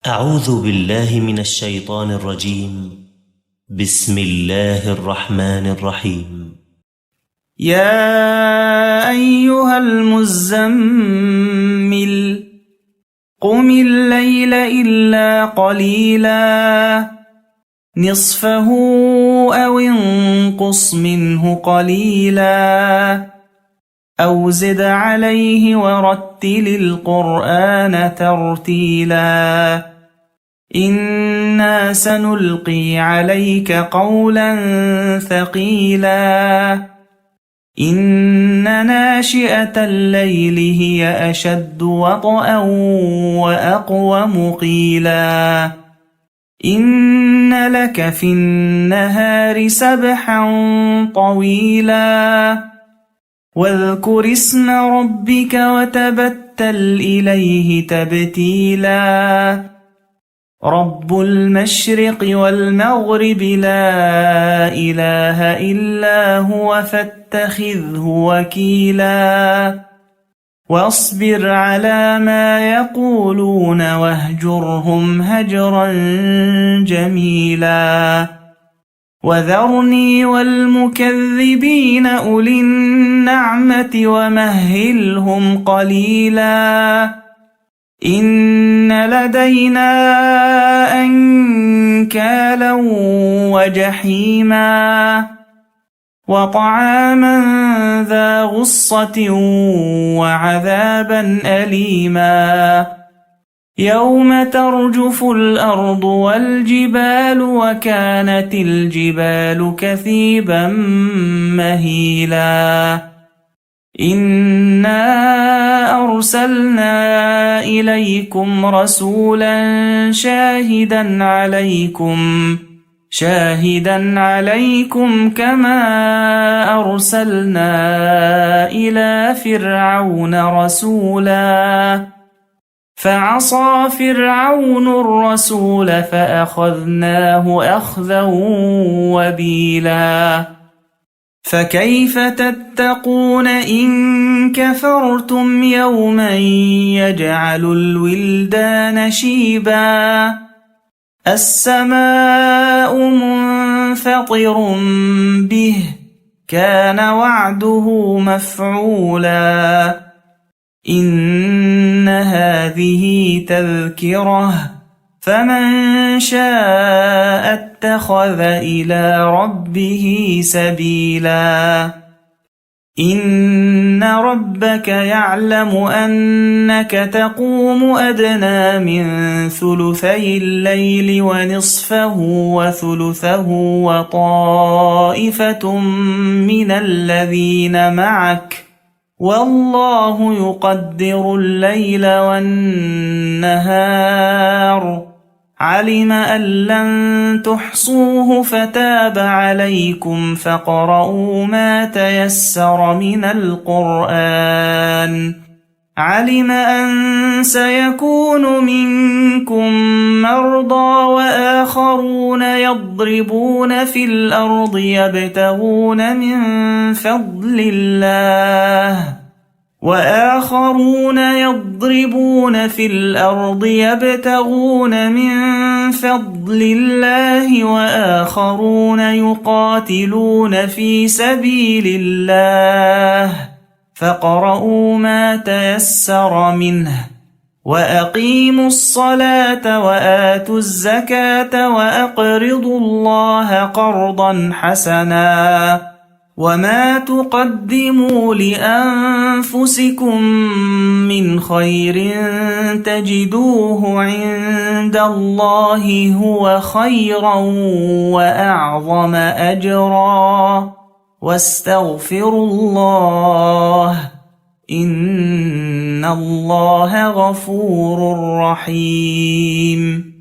أعوذ بالله من الشيطان الرجيم. بسم الله الرحمن الرحيم. يا أيها المزمل قم الليل إلا قليلا نصفه أو انقص منه قليلا أو زد عليه ورتل القرآن ترتيلا إنا سنلقي عليك قولا ثقيلا إن ناشئة الليل هي أشد وطئا وأقوم قيلا إن لك في النهار سبحا طويلا واذكر اسم ربك وتبتل إليه تبتيلا رب المشرق والمغرب لا إله إلا هو فاتخذه وكيلا واصبر على ما يقولون واهجرهم هجرا جميلا وذرني والمكذبين أولي النعمة ومهلهم قليلا إن لدينا أنكالا وجحيما وطعاما ذا غصة وعذابا أليما يوم ترجف الأرض والجبال وكانت الجبال كثيبا مهيلا إنا أرسلنا إليكم رسولا شاهدا عليكم كما أرسلنا إلى فرعون رسولا فعصى فرعون الرسول فأخذناه أخذا وبيلا فكيف تتقون إن كفرتم يوما يجعل الولدان شيبا السماء منفطر به كان وعده مفعولا إن هذه تذكرة فمن شاء اتخذ إلى ربه سبيلا إن ربك يعلم أنك تقوم أدنى من ثلثي الليل ونصفه وثلثه وطائفة من الذين معك والله يقدر الليل والنهار علم أن لن تحصوه فتاب عليكم فاقرؤوا ما تيسر من القرآن علم أن سيكون منكم مرضى وآخرون يضربون في الأرض يبتغون من فضل الله وآخرون يقاتلون في سبيل الله فاقرؤوا ما تيسر منه وأقيموا الصلاة وآتوا الزكاة وأقرضوا الله قرضا حسنا وما تقدموا لأنفسكم من خير تجدوه عند الله هو خيرا وأعظم أجرا واستغفروا الله إن الله غفور رحيم.